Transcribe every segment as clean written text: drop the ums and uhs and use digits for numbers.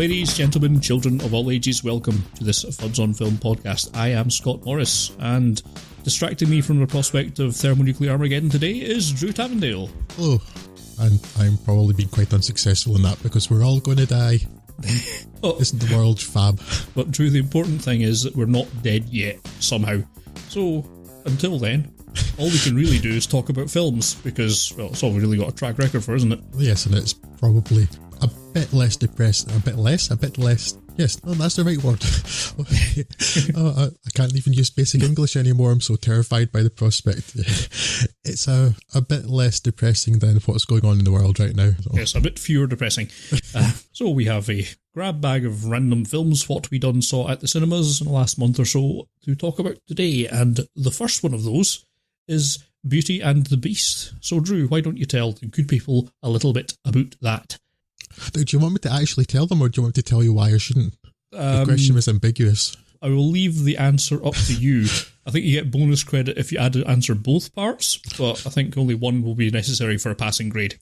Ladies, gentlemen, children of all ages, welcome to this Fuds on Film podcast. I am Scott Morris, and distracting me from the prospect of thermonuclear Armageddon today is Drew Tavendale. Hello, and I'm probably being quite unsuccessful in that because we're all going to die. Isn't the world fab? But Drew, the important thing is that we're not dead yet, somehow. So, until then, all we can really do is talk about films, because, well, it's all we really got a track record for, isn't it? Yes, and it's probably a bit less depressing. A bit less. Yes, no, that's the right word. I can't even use basic English anymore. I'm so terrified by the prospect. It's a bit less depressing than what's going on in the world right now. So. Yes, a bit fewer depressing. So we have a grab bag of random films, what we done saw at the cinemas in the last month or so, to talk about today. And the first one of those is Beauty and the Beast. So Drew, why don't you tell the good people a little bit about that? Do you want me to actually tell them, or do you want me to tell you why I shouldn't? The question was ambiguous. I will leave the answer up to you. I think you get bonus credit if you answer both parts, but I think only one will be necessary for a passing grade.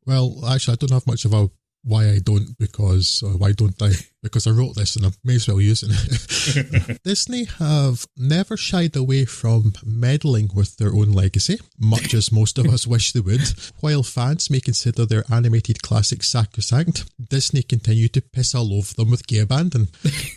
Well, actually, I don't have much of a why I don't, because why don't I? Because I wrote this and I may as well use it. Disney have never shied away from meddling with their own legacy, much as most of us wish they would. While fans may consider their animated classics sacrosanct, Disney continue to piss all over them with gay abandon,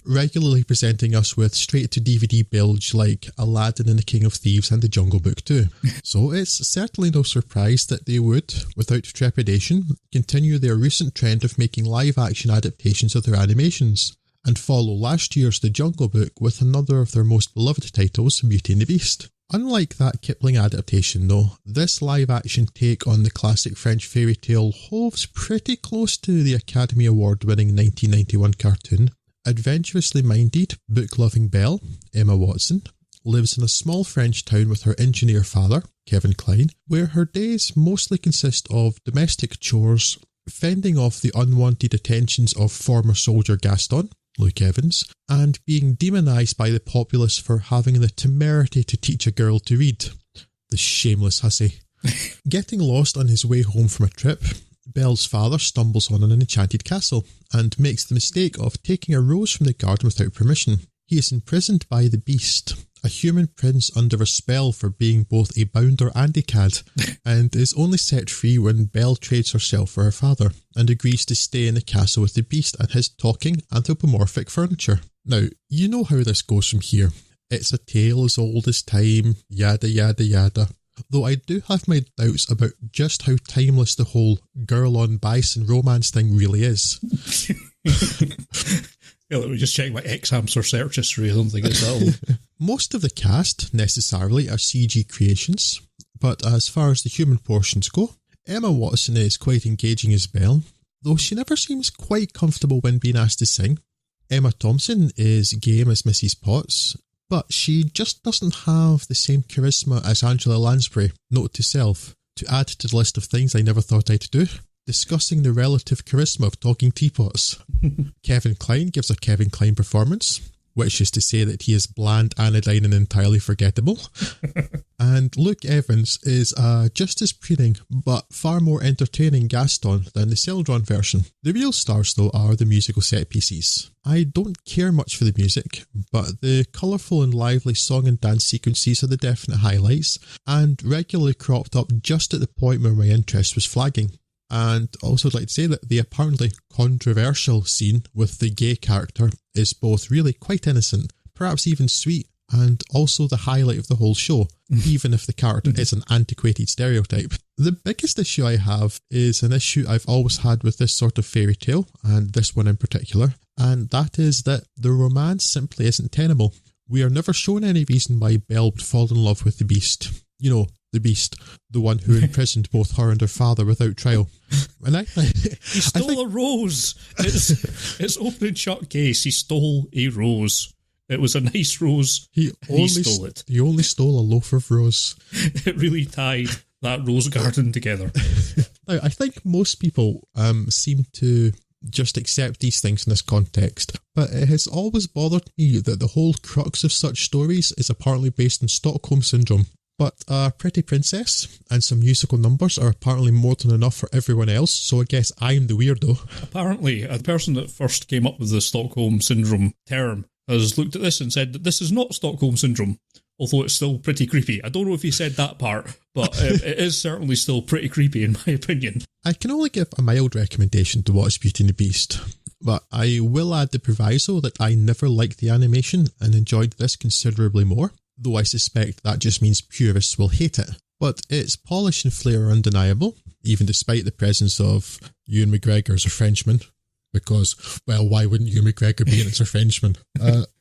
regularly presenting us with straight-to-DVD bilge like Aladdin and the King of Thieves and The Jungle Book too. So it's certainly no surprise that they would, without trepidation, continue their recent trend of making live-action adaptations of their animations, and follow last year's The Jungle Book with another of their most beloved titles, Beauty and the Beast. Unlike that Kipling adaptation though, this live-action take on the classic French fairy tale hoves pretty close to the Academy Award-winning 1991 cartoon. Adventurously minded, book-loving Belle, Emma Watson, lives in a small French town with her engineer father, Kevin Kline, where her days mostly consist of domestic chores, fending off the unwanted attentions of former soldier Gaston, Luke Evans, and being demonised by the populace for having the temerity to teach a girl to read. The shameless hussy. Getting lost on his way home from a trip, Belle's father stumbles on an enchanted castle and makes the mistake of taking a rose from the garden without permission. He is imprisoned by the Beast, a human prince under a spell for being both a bounder and a cad, and is only set free when Belle trades herself for her father and agrees to stay in the castle with the Beast and his talking anthropomorphic furniture. Now, you know how this goes from here. It's a tale as old as time, yada yada yada. Though I do have my doubts about just how timeless the whole girl on bison romance thing really is. Yeah, let me just check my X-Hamster search history. I don't think it's that old. Most of the cast, necessarily, are CG creations, but as far as the human portions go, Emma Watson is quite engaging as Belle, though she never seems quite comfortable when being asked to sing. Emma Thompson is game as Mrs. Potts, but she just doesn't have the same charisma as Angela Lansbury, note to self, to add to the list of things I never thought I'd do. Discussing the relative charisma of talking teapots. Kevin Kline gives a Kevin Kline performance, which is to say that he is bland, anodyne and entirely forgettable. And Luke Evans is just as preening, but far more entertaining Gaston than the Celdron version. The real stars, though, are the musical set pieces. I don't care much for the music, but the colourful and lively song and dance sequences are the definite highlights, and regularly cropped up just at the point where my interest was flagging. And also I'd like to say that the apparently controversial scene with the gay character is both really quite innocent, perhaps even sweet, and also the highlight of the whole show, even if the character is an antiquated stereotype. The biggest issue I have is an issue I've always had with this sort of fairy tale, and this one in particular, and that is that the romance simply isn't tenable. We are never shown any reason why Belle would fall in love with the Beast. You know, the Beast, the one who imprisoned both her and her father without trial. And he stole a rose. It's open and shut case. He stole a rose. It was a nice rose. He stole it. He only stole a loaf of rose. It really tied that rose garden together. Now, I think most people seem to just accept these things in this context, but it has always bothered me that the whole crux of such stories is apparently based on Stockholm Syndrome. But a pretty princess and some musical numbers are apparently more than enough for everyone else, so I guess I'm the weirdo. Apparently, the person that first came up with the Stockholm Syndrome term has looked at this and said that this is not Stockholm Syndrome, although it's still pretty creepy. I don't know if he said that part, but it is certainly still pretty creepy in my opinion. I can only give a mild recommendation to watch Beauty and the Beast, but I will add the proviso that I never liked the animation and enjoyed this considerably more, though I suspect that just means purists will hate it. But its polish and flair are undeniable, even despite the presence of Ewan McGregor as a Frenchman, because, well, why wouldn't Ewan McGregor be in it as a Frenchman?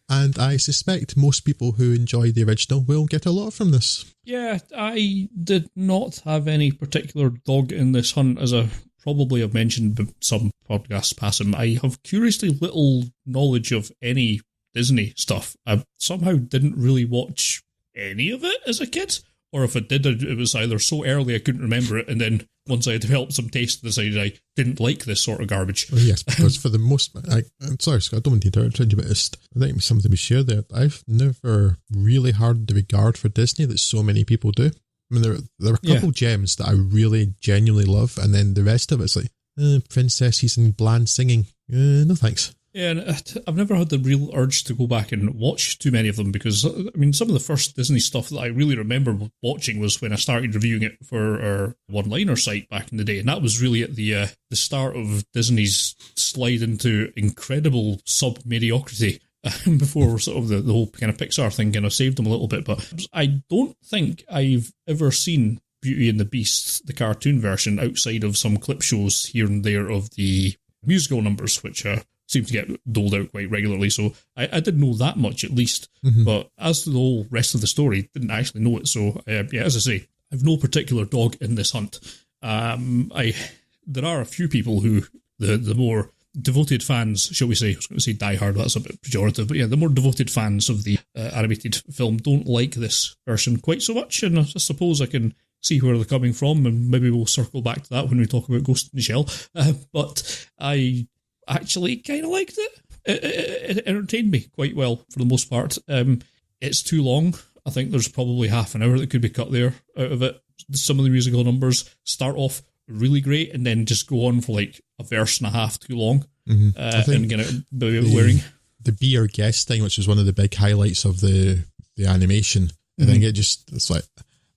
And I suspect most people who enjoy the original will get a lot from this. Yeah, I did not have any particular dog in this hunt, as I probably have mentioned some podcasts past him. I have curiously little knowledge of any Disney stuff. I somehow didn't really watch any of it as a kid, or if I did, it was either so early I couldn't remember it, and then once I had developed some taste, decided I didn't like this sort of garbage. Well, yes, because for the most part, I'm sorry, Scott, I don't want to interrupt you, but I think something we share there. I've never really had the regard for Disney that so many people do. I mean, there are a couple gems that I really genuinely love, and then the rest of it's like, princesses and bland singing. No thanks. Yeah, and I've never had the real urge to go back and watch too many of them because, I mean, some of the first Disney stuff that I really remember watching was when I started reviewing it for our one-liner site back in the day, and that was really at the start of Disney's slide into incredible sub-mediocrity before sort of the whole kind of Pixar thing kind of saved them a little bit. But I don't think I've ever seen Beauty and the Beast, the cartoon version, outside of some clip shows here and there of the musical numbers, which seem to get doled out quite regularly, so I didn't know that much at least, but as to the whole rest of the story, didn't actually know it, so as I say, I've no particular dog in this hunt. There are a few people who, the more devoted fans, shall we say, I was going to say diehard, that's a bit pejorative, but yeah, the more devoted fans of the animated film don't like this version quite so much, and I suppose I can see where they're coming from, and maybe we'll circle back to that when we talk about Ghost in the Shell, but I actually kind of liked it. It entertained me quite well for the most part. It's too long. I think there's probably half an hour that could be cut there out of it. Some of the musical numbers start off really great and then just go on for like a verse and a half too long and get a bit wearing. The Be Our Guest thing, which was one of the big highlights of the animation, I think it's like,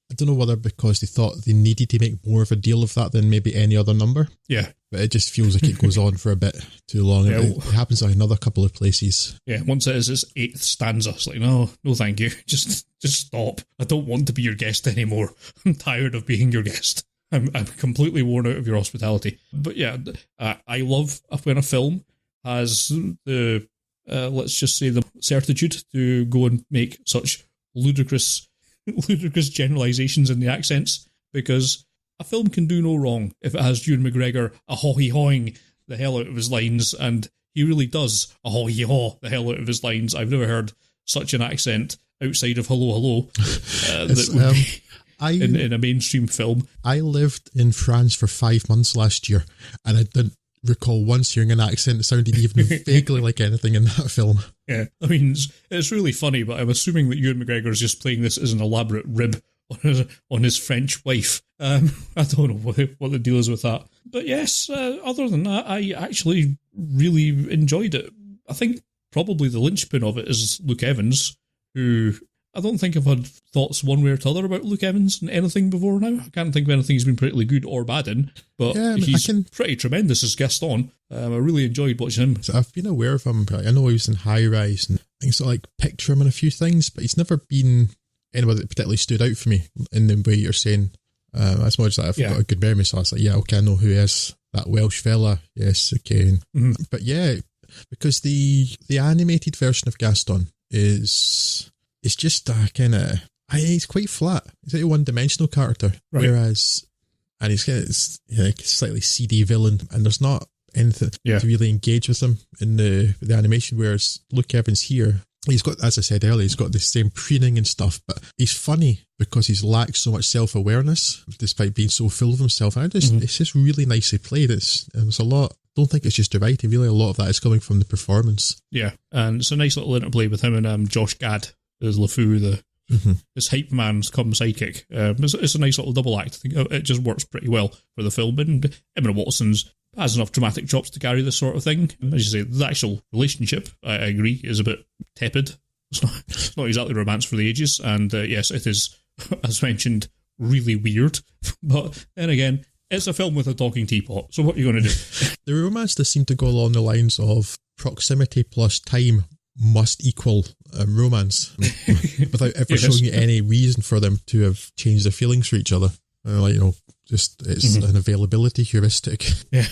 I don't know whether because they thought they needed to make more of a deal of that than maybe any other number. Yeah. But it just feels like it goes on for a bit too long. Yeah, it happens like another couple of places. Yeah, once it is its 8th stanza, it's like, no thank you. Just stop. I don't want to be your guest anymore. I'm tired of being your guest. I'm completely worn out of your hospitality. But yeah, I love when a film has the, let's just say, the certitude to go and make such ludicrous generalizations in the accents, because a film can do no wrong if it has Ewan McGregor a-haw-hee-hawing the hell out of his lines, and he really does a-haw-hee-haw the hell out of his lines. I've never heard such an accent outside of hello that would be in a mainstream film. I lived in France for 5 months last year, and I didn't recall once hearing an accent that sounded even vaguely like anything in that film. Yeah, I mean, it's really funny, but I'm assuming that Ewan McGregor is just playing this as an elaborate rib on his French wife. I don't know what the deal is with that. But yes, other than that, I actually really enjoyed it. I think probably the linchpin of it is Luke Evans, who I don't think I've had thoughts one way or the other about Luke Evans in anything before now. I can't think of anything he's been particularly good or bad in, but he's pretty tremendous as Gaston. I really enjoyed watching him. So I've been aware of him. I know he was in High Rise, and I sort of like picture him in a few things, but he's never been anybody that particularly stood out for me in the way you're saying. As much as I've got a good memory, so I was like, yeah, okay, I know who he is. That Welsh fella, yes, okay. But yeah, because the animated version of Gaston is... It's just kind of... He's quite flat. He's like a one-dimensional character. Right. Whereas... And he's kind of like a slightly seedy villain, and there's not anything to really engage with him in the animation, whereas Luke Evans here, he's got, as I said earlier, he's got the same preening and stuff, but he's funny because he's lacks so much self-awareness, despite being so full of himself. And it's just really nicely played. There's a lot... I don't think it's just the writing, really. A lot of that is coming from the performance. Yeah, and it's a nice little interplay with him and Josh Gad as LeFou, the This hype man's come sidekick. It's a nice little double act. I think it just works pretty well for the film, and Emma Watson's has enough dramatic chops to carry this sort of thing. And as you say, the actual relationship, I agree, is a bit tepid. It's not exactly romance for the ages, and yes, it is, as mentioned, really weird. But then again, it's a film with a talking teapot, so what are you going to do? The romance does seem to go along the lines of proximity plus time must equal romance, without ever showing you any reason for them to have changed their feelings for each other. Just it's an availability heuristic. Yeah.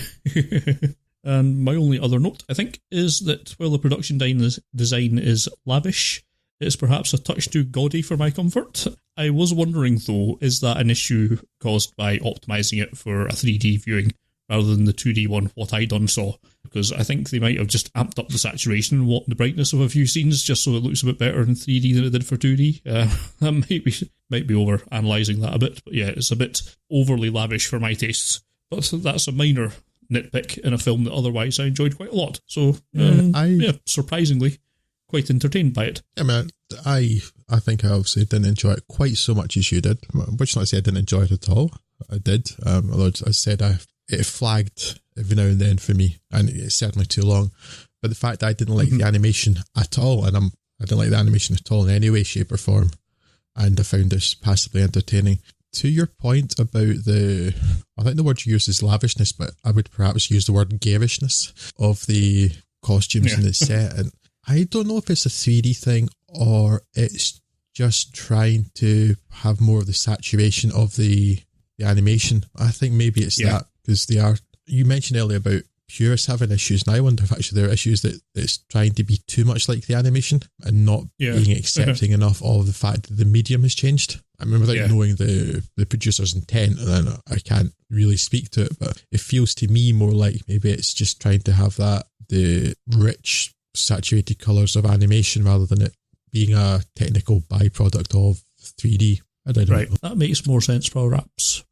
And my only other note, I think, is that while the production design is lavish, it's perhaps a touch too gaudy for my comfort. I was wondering, though, is that an issue caused by optimising it for a 3D viewing rather than the 2D one, what I done saw? Because I think they might have just amped up the saturation and the brightness of a few scenes just so it looks a bit better in 3D than it did for 2D. That might be over analysing that a bit, but yeah, it's a bit overly lavish for my tastes. But that's a minor nitpick in a film that otherwise I enjoyed quite a lot. So, surprisingly, quite entertained by it. I mean, I think I obviously didn't enjoy it quite so much as you did, which not to say I didn't enjoy it at all. I did, although I said it flagged every now and then for me, and it's certainly too long. But the fact that I didn't like the animation at all, and I didn't like the animation at all in any way, shape or form, and I found this passively entertaining. To your point about I think the word you used is lavishness, but I would perhaps use the word garishness of the costumes in the set. And I don't know if it's a 3D thing or it's just trying to have more of the saturation of the animation. I think maybe it's that, because you mentioned earlier about purists having issues, and I wonder if actually there are issues that it's trying to be too much like the animation and not being accepting enough of the fact that the medium has changed. I mean, without knowing the producer's intent, and I can't really speak to it, but it feels to me more like maybe it's just trying to have the rich, saturated colours of animation rather than it being a technical byproduct of 3D. I don't know. Right, that makes more sense, perhaps.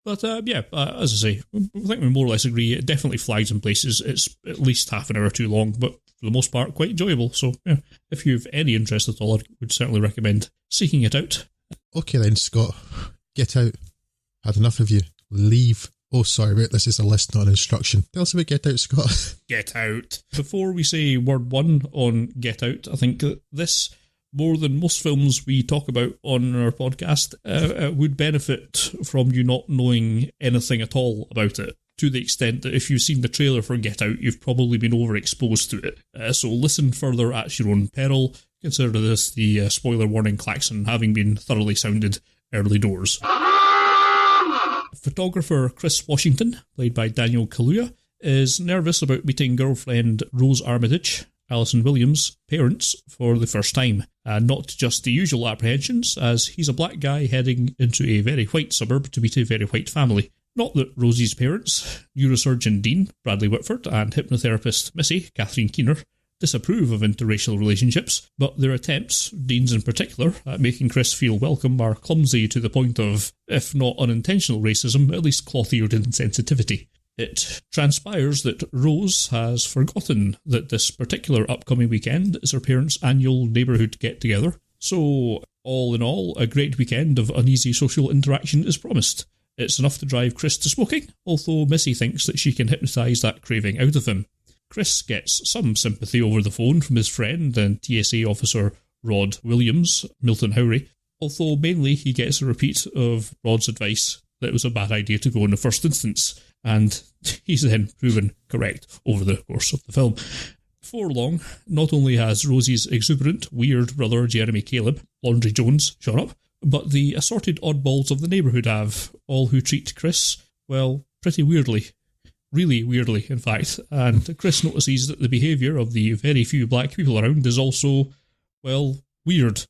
But as I say, I think we more or less agree. It definitely flags in places. It's at least half an hour too long, but for the most part, quite enjoyable. So, if you've any interest at all, I would certainly recommend seeking it out. Okay then, Scott. Get Out. Had enough of you. Leave. Oh, sorry, wait, this is a list, not an instruction. Tell us about Get Out, Scott. Get Out. Before we say word one on Get Out, I think that this, more than most films we talk about on our podcast, would benefit from you not knowing anything at all about it, to the extent that if you've seen the trailer for Get Out, you've probably been overexposed to it. So listen further at your own peril. Consider this the spoiler warning klaxon having been thoroughly sounded early doors. Photographer Chris Washington, played by Daniel Kaluuya, is nervous about meeting girlfriend Rose Armitage, Alison Williams' parents, for the first time. Not just the usual apprehensions, as he's a black guy heading into a very white suburb to meet a very white family. Not that Rosie's parents, neurosurgeon Dean, Bradley Whitford, and hypnotherapist Missy, Catherine Keener, disapprove of interracial relationships, but their attempts, Dean's in particular, at making Chris feel welcome are clumsy to the point of, if not unintentional racism, at least cloth-eared insensitivity. It transpires that Rose has forgotten that this particular upcoming weekend is her parents' annual neighbourhood get-together, so all in all, a great weekend of uneasy social interaction is promised. It's enough to drive Chris to smoking, although Missy thinks that she can hypnotise that craving out of him. Chris gets some sympathy over the phone from his friend and TSA officer Rod Williams, Milton Howry, although mainly he gets a repeat of Rod's advice that it was a bad idea to go in the first instance, and he's then proven correct over the course of the film. Before long, not only has Rosie's exuberant, weird brother Jeremy Caleb, Laundry Jones, shown up, but the assorted oddballs of the neighbourhood have, all who treat Chris, well, pretty weirdly. Really weirdly, in fact, and Chris notices that the behaviour of the very few black people around is also, well, weird.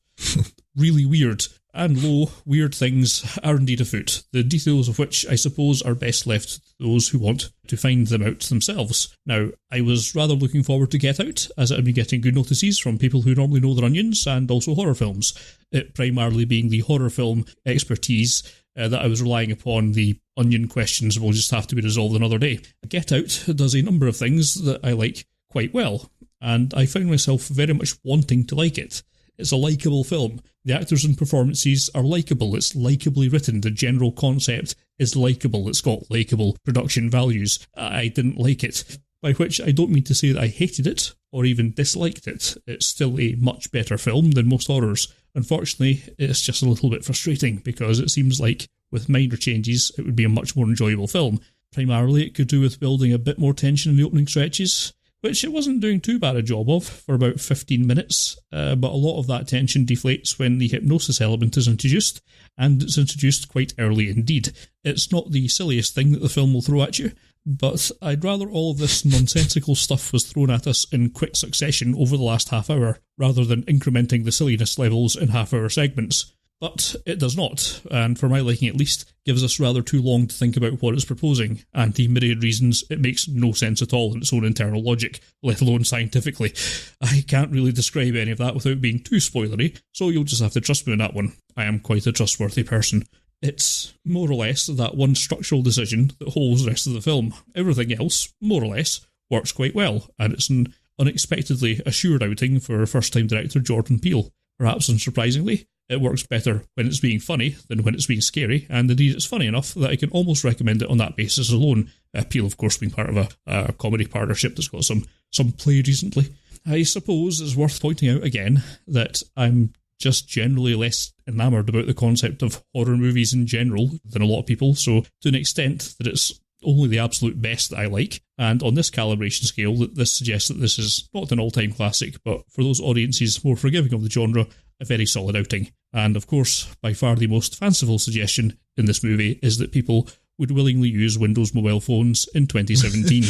Really weird. And weird things are indeed afoot, the details of which I suppose are best left to those who want to find them out themselves. Now, I was rather looking forward to Get Out, as it had been getting good notices from people who normally know their onions, and also horror films, it primarily being the horror film expertise that I was relying upon. The onion questions will just have to be resolved another day. Get Out does a number of things that I like quite well, and I found myself very much wanting to like it. It's a likeable film. The actors and performances are likeable. It's likeably written. The general concept is likeable. It's got likeable production values. I didn't like it. By which I don't mean to say that I hated it or even disliked it. It's still a much better film than most horrors. Unfortunately, it's just a little bit frustrating because it seems like with minor changes, it would be a much more enjoyable film. Primarily, it could do with building a bit more tension in the opening stretches, which it wasn't doing too bad a job of for about 15 minutes, but a lot of that tension deflates when the hypnosis element is introduced, and it's introduced quite early indeed. It's not the silliest thing that the film will throw at you, but I'd rather all of this nonsensical stuff was thrown at us in quick succession over the last half hour, rather than incrementing the silliness levels in half-hour segments. But it does not, and for my liking at least, gives us rather too long to think about what it's proposing, and the myriad reasons it makes no sense at all in its own internal logic, let alone scientifically. I can't really describe any of that without being too spoilery, so you'll just have to trust me on that one. I am quite a trustworthy person. It's more or less that one structural decision that holds the rest of the film. Everything else, more or less, works quite well, and it's an unexpectedly assured outing for first-time director Jordan Peele. Perhaps unsurprisingly, it works better when it's being funny than when it's being scary, and indeed it's funny enough that I can almost recommend it on that basis alone. Peele, of course, being part of a comedy partnership that's got some play recently. I suppose it's worth pointing out again that I'm just generally less enamoured about the concept of horror movies in general than a lot of people, so to an extent that it's only the absolute best that I like, and on this calibration scale, this suggests that this is not an all-time classic, but for those audiences more forgiving of the genre, a very solid outing. And of course, by far the most fanciful suggestion in this movie is that people would willingly use Windows mobile phones in 2017.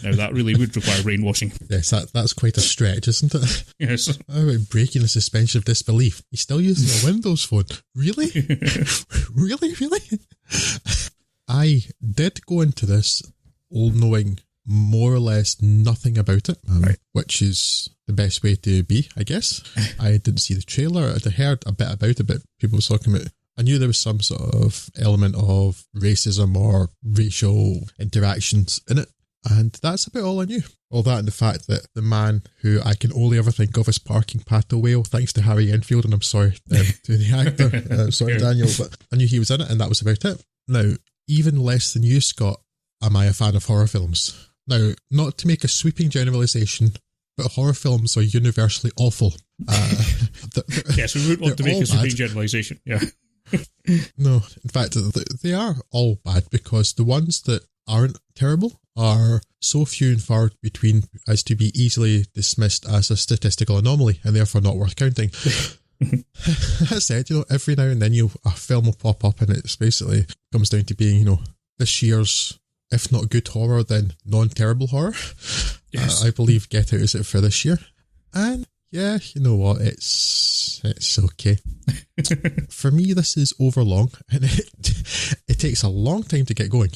Now, that really would require brainwashing. Yes, that's quite a stretch, isn't it? Yes. How about breaking the suspension of disbelief? He's still using a Windows phone. Really? Really? I did go into this knowing more or less nothing about it, right, which is the best way to be, I guess. I didn't see the trailer. I heard a bit about it, but people were talking about. I knew there was some sort of element of racism or racial interactions in it, and that's about all I knew. All that and the fact that the man who I can only ever think of as parking Pato Whale, thanks to Harry Enfield, and I'm sorry to the actor, sorry Daniel, but I knew he was in it, and that was about it. Now, even less than you, Scott, am I a fan of horror films. Now, not to make a sweeping generalisation, but horror films are universally awful. Yes, we wouldn't want to make a sweeping generalisation, yeah. No, in fact, they are all bad because the ones that aren't terrible are so few and far between as to be easily dismissed as a statistical anomaly and therefore not worth counting. That said, every now and then a film will pop up and it's basically comes down to being, this year's, if not good horror, then non-terrible horror. Yes. I believe Get Out is it for this year. And yeah, you know what, it's okay. For me, this is overlong and it takes a long time to get going.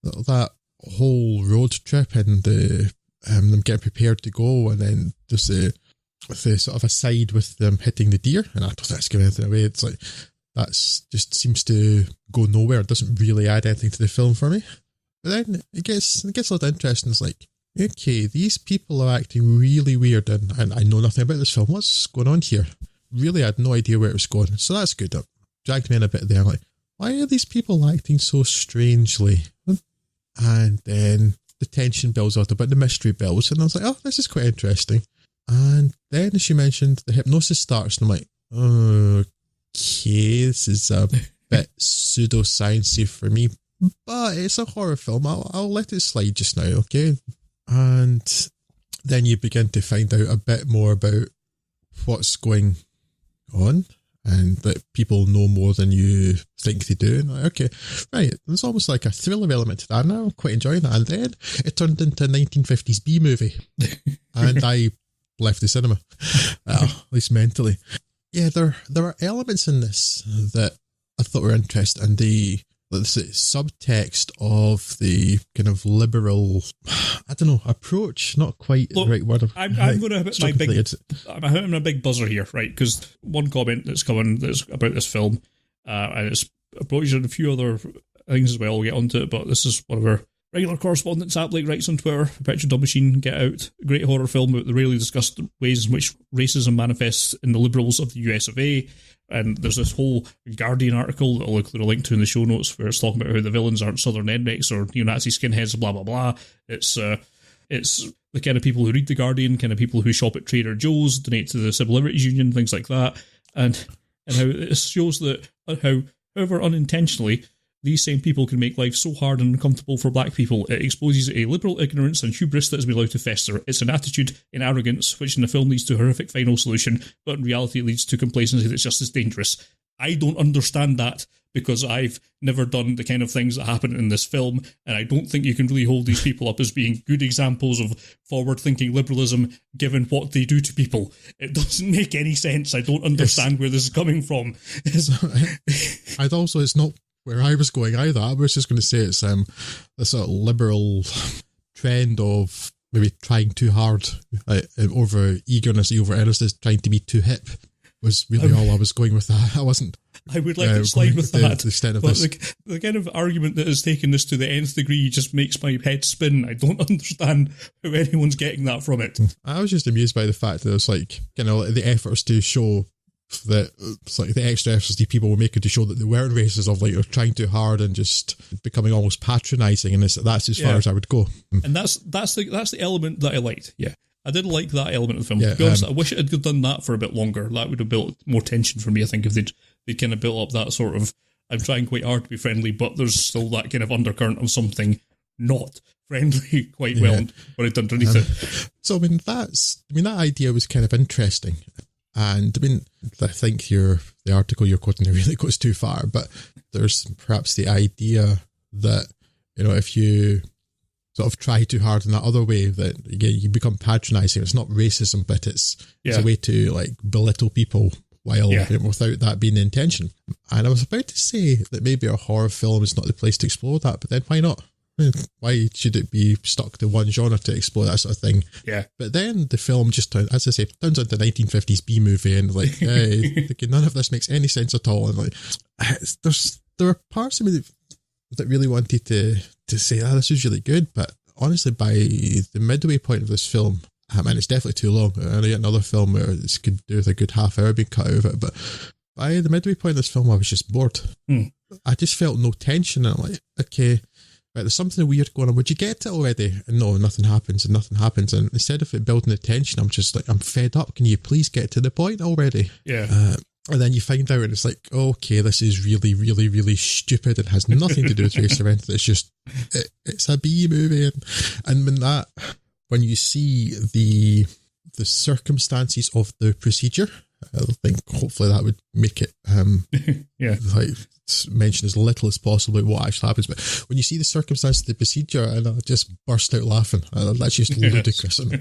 That whole road trip and them getting prepared to go, and then just the sort of aside with them hitting the deer, and I don't think that's giving anything away. It's like that's just seems to go nowhere. It doesn't really add anything to the film for me. But then it gets a little interesting. It's like, okay, these people are acting really weird, and I know nothing about this film. What's going on here? Really, I had no idea where it was going. So that's good. It dragged me in a bit there. I'm like, why are these people acting so strangely? And then the tension builds out a bit, the mystery builds, and I was like, oh, this is quite interesting. And then, as you mentioned, the hypnosis starts, and I'm like, okay, this is a bit pseudosciencey for me, but it's a horror film. I'll let it slide just now, okay? And then you begin to find out a bit more about what's going on, and that people know more than you think they do. And okay, right, there's almost like a thriller element to that. And I'm quite enjoying that. And then it turned into a 1950s B movie, and I left the cinema, at least mentally. Yeah, there are elements in this that I thought were interesting, and the subtext of the kind of liberal, approach, not quite the right word. I'm going to hit I'm a big buzzer here, right? Because one comment that's coming that's about this film, and it's approached a few other things as well. We'll get onto it, but this is one of our Regular Correspondence app like writes on Twitter, Perpetual Dub Machine, Get Out, a great horror film about the rarely discussed ways in which racism manifests in the liberals of the US of A. And there's this whole Guardian article that I'll include a link to in the show notes where it's talking about how the villains aren't Southern rednecks or neo-Nazi skinheads, blah, blah, blah. It's the kind of people who read the Guardian, kind of people who shop at Trader Joe's, donate to the Civil Liberties Union, things like that. And how it shows that how, however unintentionally, these same people can make life so hard and uncomfortable for black people. It exposes a liberal ignorance and hubris that has been allowed to fester. It's an attitude in arrogance, which in the film leads to a horrific final solution, but in reality it leads to complacency that's just as dangerous. I don't understand that because I've never done the kind of things that happen in this film, and I don't think you can really hold these people up as being good examples of forward-thinking liberalism given what they do to people. It doesn't make any sense. I don't understand where this is coming from. I'd also, it's not where I was going either. I was just going to say it's this sort of liberal trend of maybe trying too hard, over eagerness, over earnestness, trying to be too hip was really all I was going with that. I would like to slide with that. The extent of but this. The kind of argument that has taken this to the nth degree just makes my head spin. I don't understand how anyone's getting that from it. I was just amused by the fact that it was like, the efforts to show that it's like the extra efforts these people were making to show that they weren't racist, of like they're trying too hard and just becoming almost patronising, and that's as far as I would go. And that's the element that I liked. Yeah, I did like that element of the film. To be honest, I wish it had done that for a bit longer. That would have built more tension for me. I think if they'd kind of built up that sort of, I'm trying quite hard to be friendly, but there's still that kind of undercurrent of something not friendly quite well when it's underneath it. So that idea was kind of interesting. And I think the article you're quoting really goes too far, but there's perhaps the idea that, if you sort of try too hard in that other way, that you become patronising. It's not racism, but it's a way to like belittle people while without that being the intention. And I was about to say that maybe a horror film is not the place to explore that, but then why not? Why should it be stuck to one genre to explore that sort of thing? Yeah. But then the film just, as I say, turns into a 1950s B movie, and like, hey, none of this makes any sense at all. And like, there were parts of me that really wanted to say, this is really good. But honestly, by the midway point of this film, and it's definitely too long. I get another film where this could do with a good half hour being cut out of it, but by the midway point of this film, I was just bored. I just felt no tension. And I'm like, okay, right, there's something weird going on. Would you get it already? And no, nothing happens. And instead of it building the tension, I'm just like, I'm fed up. Can you please get to the point already? Yeah. And then you find out and it's like, okay, this is really, really, really stupid. It has nothing to do with race or anything. It's just, it's a B movie. And when you see the circumstances of the procedure, I think hopefully that would make it like mention as little as possible what actually happens. But when you see the circumstances of the procedure, and I just burst out laughing. That's just ludicrous. And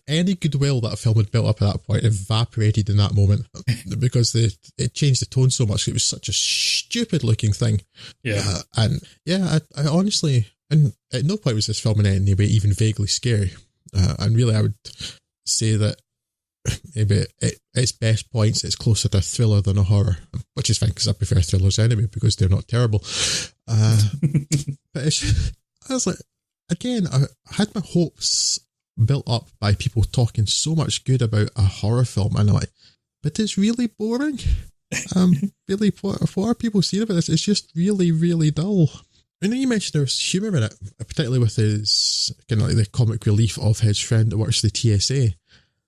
any goodwill that a film had built up at that point evaporated in that moment because it changed the tone so much. It was such a stupid looking thing. I honestly, and at no point was this film in any way even vaguely scary. And really, I would say that maybe at its best points, it's closer to a thriller than a horror, which is fine because I prefer thrillers anyway because they're not terrible. But I was like, again, I had my hopes built up by people talking so much good about a horror film, and I'm like, but it's really boring. Really, what are people seeing about this? It's just really, really dull. I know you mentioned there's humour in it, particularly with his kind of like the comic relief of his friend that works for the TSA.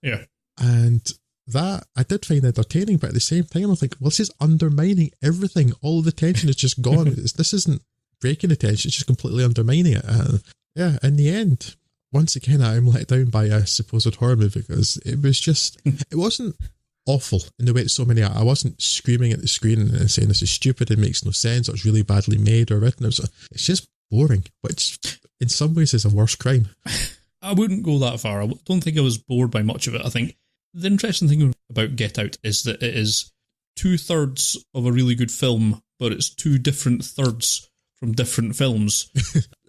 Yeah. And that I did find entertaining, but at the same time, I'm like, well, this is undermining everything. All of the tension is just gone. This isn't breaking the tension, it's just completely undermining it. In the end, once again, I'm let down by a supposed horror movie because it wasn't awful in the way that so many are. I wasn't screaming at the screen and saying this is stupid, it makes no sense, or it's really badly made or written. It's just boring, which in some ways is a worse crime. I wouldn't go that far. I don't think I was bored by much of it. I think the interesting thing about Get Out is that it is 2/3 of a really good film, but it's two different thirds from different films.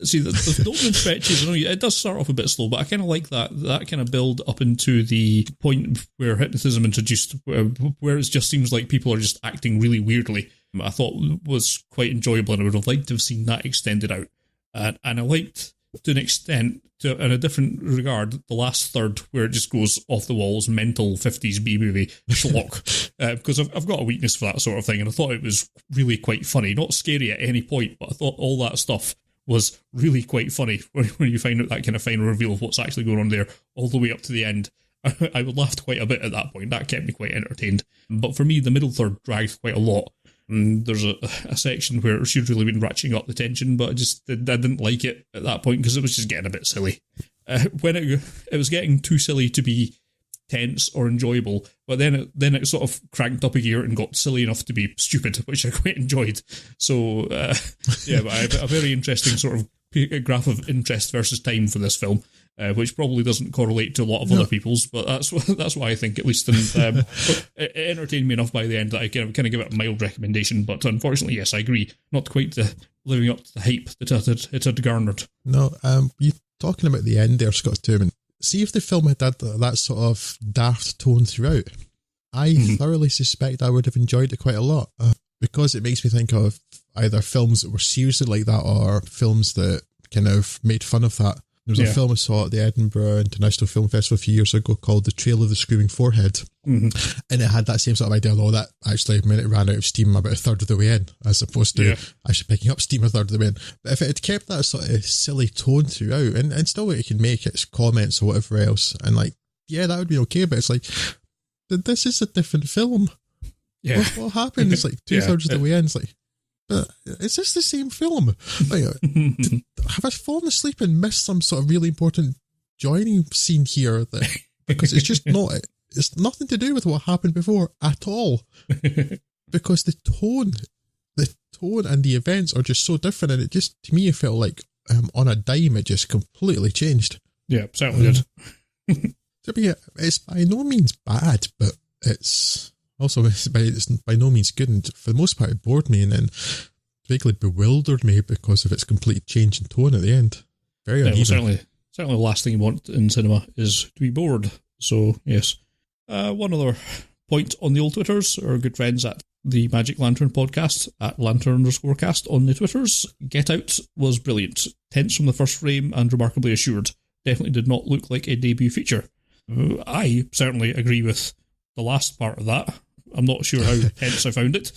See, the opening stretches, I know it does start off a bit slow, but I kind of like that kind of build up into the point where hypnotism introduced, where it just seems like people are just acting really weirdly. I thought was quite enjoyable, and I would have liked to have seen that extended out. And I liked, to an extent, in a different regard, the last third where it just goes off the walls, mental 50s B-movie schlock. Because I've got a weakness for that sort of thing, and I thought it was really quite funny. Not scary at any point, but I thought all that stuff was really quite funny when you find out that kind of final reveal of what's actually going on there, all the way up to the end. I laughed quite a bit at that point. That kept me quite entertained. But for me, the middle third dragged quite a lot. There's a section where it should really been ratcheting up the tension, but I didn't like it at that point because it was just getting a bit silly. When it was getting too silly to be tense or enjoyable, but then it sort of cranked up a gear and got silly enough to be stupid, which I quite enjoyed. So yeah, but a very interesting sort of graph of interest versus time for this film. Which probably doesn't correlate to a lot of other people's, but that's why I think, at least, it entertained me enough by the end that I kind of give it a mild recommendation. But unfortunately, yes, I agree, not quite living up to the hype that it had garnered. No, you talking about the end there, Scott Turman. See if the film had that sort of daft tone throughout. I thoroughly suspect I would have enjoyed it quite a lot because it makes me think of either films that were seriously like that or films that kind of made fun of that. There was a film I saw at the Edinburgh International Film Festival a few years ago called The Trail of the Screaming Forehead. And it had that same sort of idea, although that actually, when it ran out of steam about a third of the way in, as opposed to actually picking up steam a third of the way in. But if it had kept that sort of silly tone throughout, and still it can make its comments or whatever else, and that would be okay, but it's like, this is a different film. Yeah. What happened? It's like two-thirds of the way in, it's like, but is this the same film? Have I fallen asleep and missed some sort of really important joining scene here? Because it's just not, it's nothing to do with what happened before at all. Because the tone and the events are just so different, and it just, to me, it felt like on a dime it just completely changed. Yeah, certainly did. So yeah, it's by no means bad, but it's by no means good, and for the most part it bored me and then vaguely bewildered me because of its complete change in tone at the end. Very uneven. Well, certainly the last thing you want in cinema is to be bored. So yes. One other point on the old Twitters, our good friends at the Magic Lantern podcast, at Lantern_cast on the Twitters. Get Out was brilliant. Tense from the first frame and remarkably assured. Definitely did not look like a debut feature. I certainly agree with the last part of that. I'm not sure how tense I found it.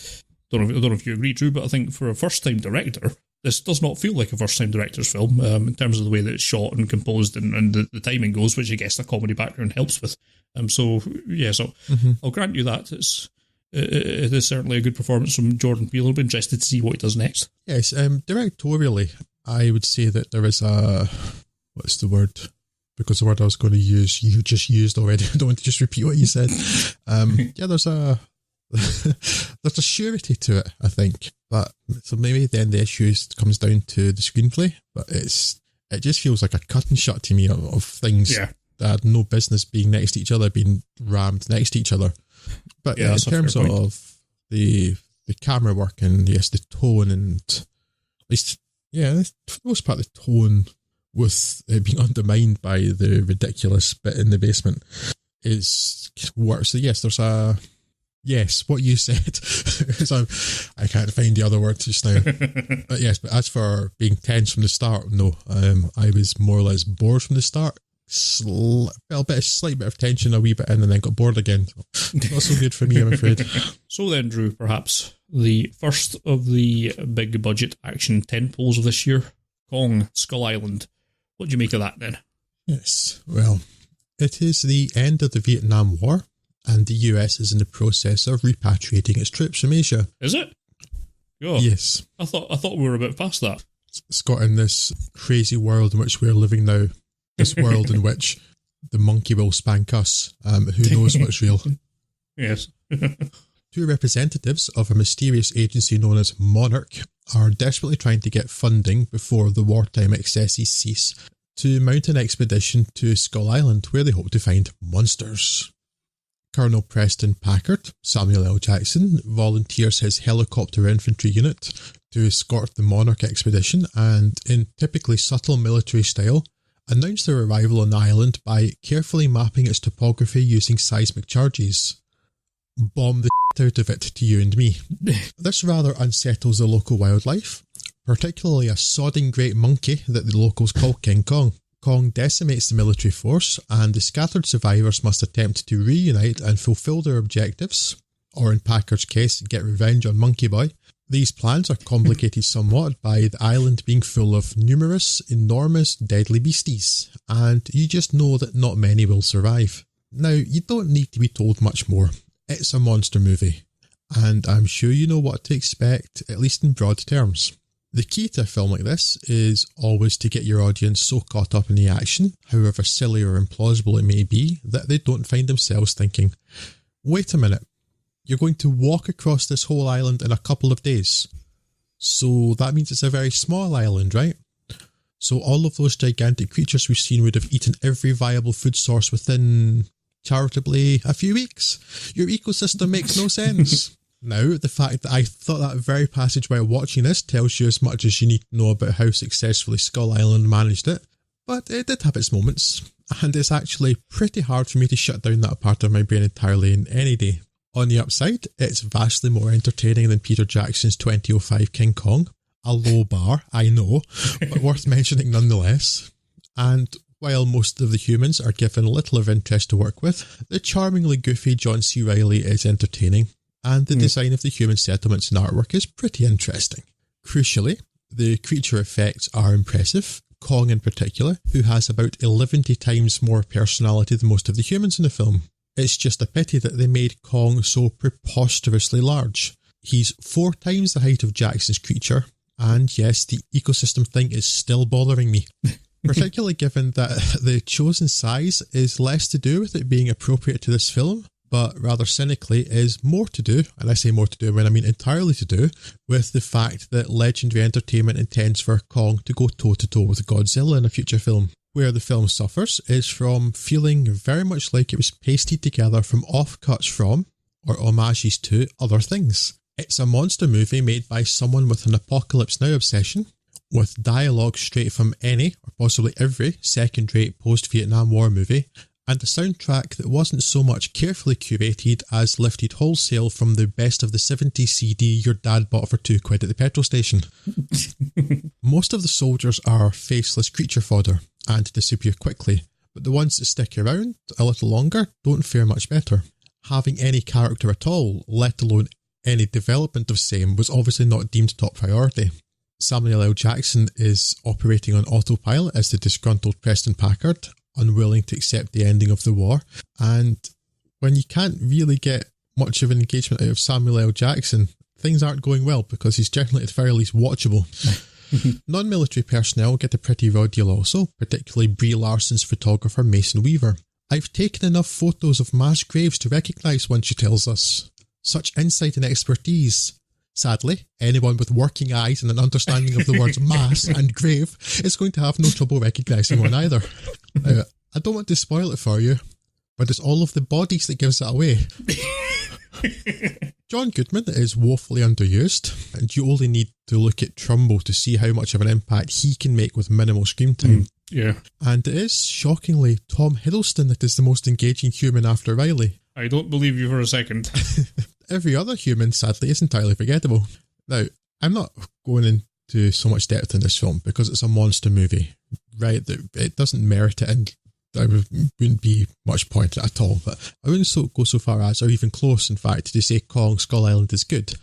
I don't know if you agree, Drew, but I think for a first-time director, this does not feel like a first-time director's film in terms of the way that it's shot and composed and the timing goes, which I guess the comedy background helps with. So I'll grant you that. It is certainly a good performance from Jordan Peele. I'll be interested to see what he does next. Yes, directorially, I would say that there is what's the word? Because the word I was going to use, you just used already. I don't want to just repeat what you said. There's a there's a surety to it, I think. But so maybe then the issue comes down to the screenplay. But it just feels like a cut and shut to me of things that had no business being next to each other, being rammed next to each other. But in terms of the camera work and yes, the tone and at least for the most part the tone, with it being undermined by the ridiculous bit in the basement, is works. So yes, there's what you said. So I can't find the other word just now. But yes, but as for being tense from the start, no, I was more or less bored from the start. Felt a slight bit of tension a wee bit in and then got bored again. Not so good for me, I'm afraid. So then, Drew, perhaps the first of the big budget action tentpoles of this year, Kong Skull Island. What do you make of that then? Yes, well, it is the end of the Vietnam War, and the US is in the process of repatriating its troops from Asia. Is it? Oh, yes. I thought we were a bit past that. Scott, in this crazy world in which we're living now, this world in which the monkey will spank us, who knows what's real? Yes. Two representatives of a mysterious agency known as Monarch are desperately trying to get funding before the wartime excesses cease to mount an expedition to Skull Island where they hope to find monsters. Colonel Preston Packard, Samuel L. Jackson, volunteers his helicopter infantry unit to escort the Monarch expedition and, in typically subtle military style, announce their arrival on the island by carefully mapping its topography using seismic charges. Bomb the out of it to you and me. This rather unsettles the local wildlife, particularly a sodding great monkey that the locals call King Kong. Kong decimates the military force, and the scattered survivors must attempt to reunite and fulfill their objectives, or in Packard's case, get revenge on Monkey Boy. These plans are complicated somewhat by the island being full of numerous, enormous, deadly beasties, and you just know that not many will survive. Now, you don't need to be told much more. It's a monster movie, and I'm sure you know what to expect, at least in broad terms. The key to a film like this is always to get your audience so caught up in the action, however silly or implausible it may be, that they don't find themselves thinking, wait a minute, you're going to walk across this whole island in a couple of days. So that means it's a very small island, right? So all of those gigantic creatures we've seen would have eaten every viable food source within, charitably, a few weeks. Your ecosystem makes no sense. Now, the fact that I thought that very passage while watching this tells you as much as you need to know about how successfully Skull Island managed it, but it did have its moments, and it's actually pretty hard for me to shut down that part of my brain entirely in any day. On the upside, it's vastly more entertaining than Peter Jackson's 2005 King Kong. A low bar, I know, but worth mentioning nonetheless. And while most of the humans are given little of interest to work with, the charmingly goofy John C. Reilly is entertaining, and the design of the human settlements and artwork is pretty interesting. Crucially, the creature effects are impressive, Kong in particular, who has about 11 times more personality than most of the humans in the film. It's just a pity that they made Kong so preposterously large. He's 4 times the height of Jackson's creature, and yes, the ecosystem thing is still bothering me. Particularly given that the chosen size is less to do with it being appropriate to this film, but rather cynically is more to do, and I say more to do when I mean entirely to do, with the fact that Legendary Entertainment intends for Kong to go toe-to-toe with Godzilla in a future film. Where the film suffers is from feeling very much like it was pasted together from offcuts from, or homages to, other things. It's a monster movie made by someone with an Apocalypse Now obsession, with dialogue straight from any, or possibly every, second-rate post-Vietnam War movie, and a soundtrack that wasn't so much carefully curated as lifted wholesale from the best of the 70s CD your dad bought for £2 at the petrol station. Most of the soldiers are faceless creature fodder and disappear quickly, but the ones that stick around a little longer don't fare much better. Having any character at all, let alone any development of same, was obviously not deemed top priority. Samuel L. Jackson is operating on autopilot as the disgruntled Preston Packard, unwilling to accept the ending of the war, and when you can't really get much of an engagement out of Samuel L. Jackson, things aren't going well because he's generally at the very least watchable. Non-military personnel get a pretty raw deal also, particularly Brie Larson's photographer Mason Weaver. I've taken enough photos of mass graves to recognise one, she tells us. Such insight and expertise. Sadly, anyone with working eyes and an understanding of the words mass and grave is going to have no trouble recognising one either. Now, I don't want to spoil it for you, but it's all of the bodies that gives it away. John Goodman is woefully underused, and you only need to look at Trumbo to see how much of an impact he can make with minimal screen time. Yeah. And it is shockingly Tom Hiddleston that is the most engaging human after Riley. I don't believe you for a second. Every other human, sadly, is entirely forgettable. Now, I'm not going into so much depth in this film because it's a monster movie, right? It doesn't merit it, and there wouldn't be much point at all. But I wouldn't go so far as, or even close, in fact, to say Kong Skull Island is good.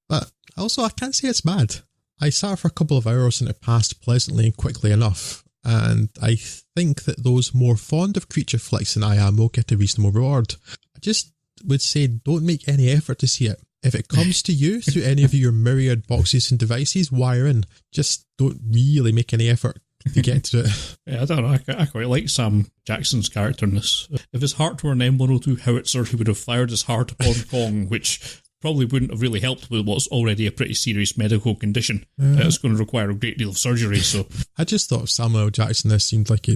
But also, I can't say it's bad. I sat for a couple of hours and it passed pleasantly and quickly enough. And I think that those more fond of creature flicks than I am will get a reasonable reward. I just would say don't make any effort to see it. If it comes to you through any of your myriad boxes and devices, wire in. Just don't really make any effort to get to it. Yeah, I don't know. I quite like Sam Jackson's character in this. If his heart were an M102 howitzer, he would have fired his heart upon Kong, which probably wouldn't have really helped with what's already a pretty serious medical condition. It's going to require a great deal of surgery. So I just thought of Samuel Jackson. This seemed like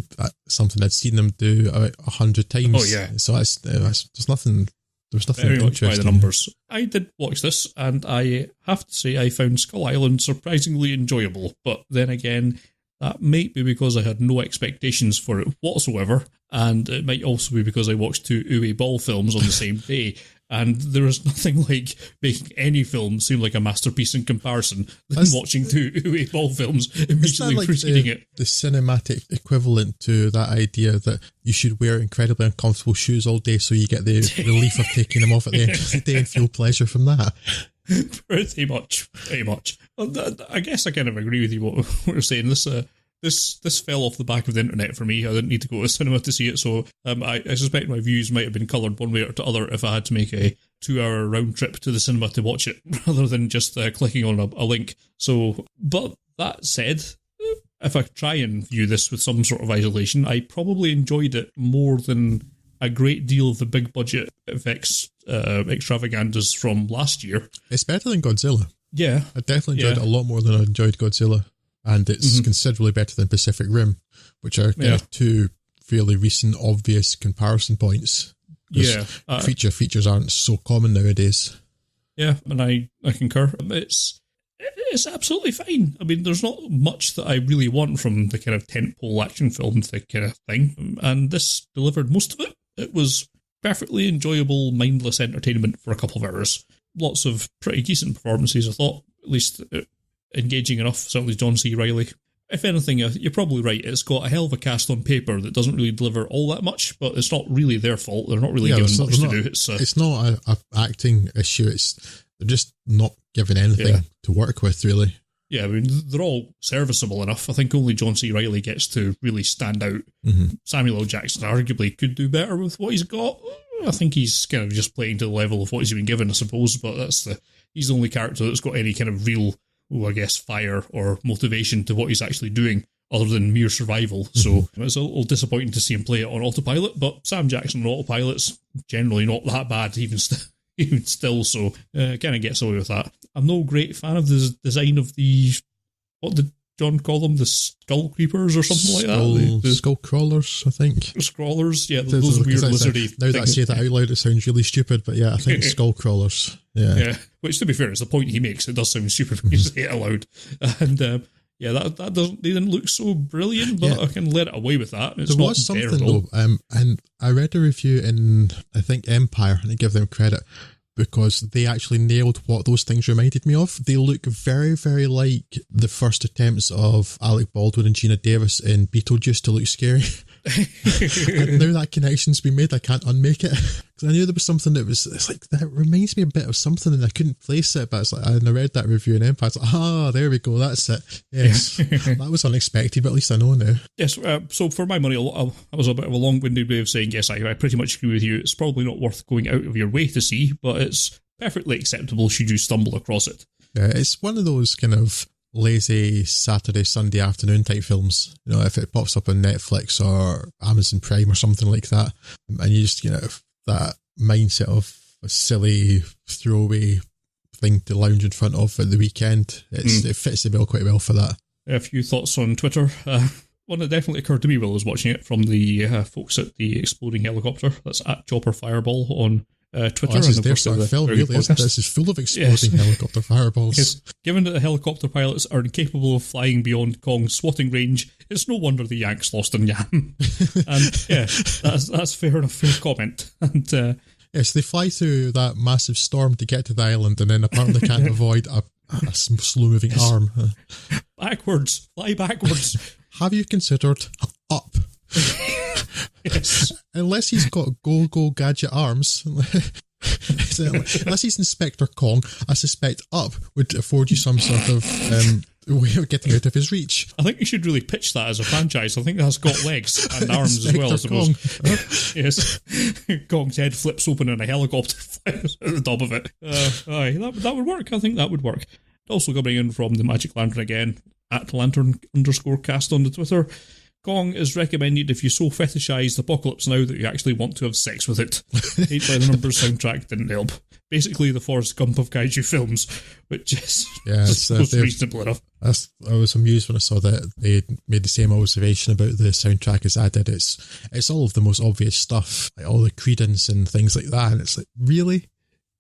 something I'd seen him do about 100 times. Oh yeah. So there's nothing. There's nothing very much by the interesting. numbers. I did watch this, and I have to say I found Skull Island surprisingly enjoyable. But then again, that might be because I had no expectations for it whatsoever, and it might also be because I watched 2 Uwe Ball films on the same day. And there is nothing like making any film seem like a masterpiece in comparison than watching two Uwe Boll films immediately like preceding it. The cinematic equivalent to that idea that you should wear incredibly uncomfortable shoes all day so you get the relief of taking them off at the end of the day and feel pleasure from that. Pretty much. I guess I kind of agree with you what you're saying. This fell off the back of the internet for me. I didn't need to go to cinema to see it, so I suspect my views might have been coloured one way or the other if I had to make a 2-hour round trip to the cinema to watch it, rather than just clicking on a link. So, but that said, if I try and view this with some sort of isolation, I probably enjoyed it more than a great deal of the big budget effects extravaganzas from last year. It's better than Godzilla. Yeah. I definitely enjoyed it a lot more than I enjoyed Godzilla. And it's considerably better than Pacific Rim, which are kind of two fairly recent, obvious comparison points. Features aren't so common nowadays. Yeah, and I concur. It's absolutely fine. I mean, there's not much that I really want from the kind of tentpole action film kind of thing, and this delivered most of it. It was perfectly enjoyable, mindless entertainment for a couple of hours. Lots of pretty decent performances, I thought, at least engaging enough, certainly John C. Reilly. If anything, you're probably right. It's got a hell of a cast on paper that doesn't really deliver all that much, but it's not really their fault. They're not really given much to do. It's not an acting issue. They're just not given anything to work with, really. Yeah, I mean, they're all serviceable enough. I think only John C. Reilly gets to really stand out. Samuel L. Jackson arguably could do better with what he's got. I think he's kind of just playing to the level of what he's been given, I suppose, but he's the only character that's got any kind of real, fire or motivation to what he's actually doing, other than mere survival. So it's a little disappointing to see him play it on autopilot, but Sam Jackson on autopilot's generally not that bad, even still, so kind of gets away with that. I'm no great fan of the design of what did John call them? The skull creepers or something like that? The skull crawlers, I think. Scrawlers, yeah, those weird lizardy now that I say that out loud, it sounds really stupid, but yeah, I think skull crawlers. Yeah, which, to be fair, is the point he makes. It does sound stupid when you say it aloud. And that didn't look so brilliant, but I can let it away with that. It's there was something though, and I read a review in, I think, Empire, and I give them credit, because they actually nailed what those things reminded me of. They look very, very like the first attempts of Alec Baldwin and Gina Davis in Beetlejuice to look scary. And now that connection's been made, I can't unmake it. Because I knew there was something it's like, that reminds me a bit of something, and I couldn't place it, but it's like, and I read that review in Empire, it's like, there we go, that's it. Yes, that was unexpected, but at least I know now. Yes, so for my money, that was a bit of a long-winded way of saying, yes, I pretty much agree with you. It's probably not worth going out of your way to see, but it's perfectly acceptable should you stumble across it. Yeah, it's one of those kind of lazy Saturday, Sunday afternoon type films. You know, if it pops up on Netflix or Amazon Prime or something like that, and you just, that mindset of a silly throwaway thing to lounge in front of at the weekend, it fits the bill quite well for that. A few thoughts on Twitter. One that definitely occurred to me while I was watching it from the folks at the Exploding Helicopter. That's at Chopper Fireball on Twitter. This is their sort of film, really, isn't it? This is full of exploding helicopter fireballs. Yes. Given that the helicopter pilots are incapable of flying beyond Kong's swatting range, it's no wonder the Yanks lost in Yam. And yeah, that's fair enough, fair comment. And yes, they fly through that massive storm to get to the island, and then apparently can't avoid a slow-moving arm. Fly backwards. Have you considered up? Yes. Unless he's got go gadget arms, unless he's Inspector Kong, I suspect up would afford you some sort of way of getting out of his reach. I think you should really pitch that as a franchise. I think that's got legs and arms as well, I suppose. Yes. Kong's head flips open and a helicopter flies at the top of it. That would work. I think that would work. Also coming in from the Magic Lantern again, at Lantern_cast on the Twitter. Kong is recommended if you so fetishise the apocalypse now that you actually want to have sex with it. 8 by the Numbers soundtrack didn't help. Basically the Forrest Gump of kaiju films, which is reasonable enough. I was amused when I saw that they made the same observation about the soundtrack as I did. It's all of the most obvious stuff, like all the Creedence and things like that, and it's like, really?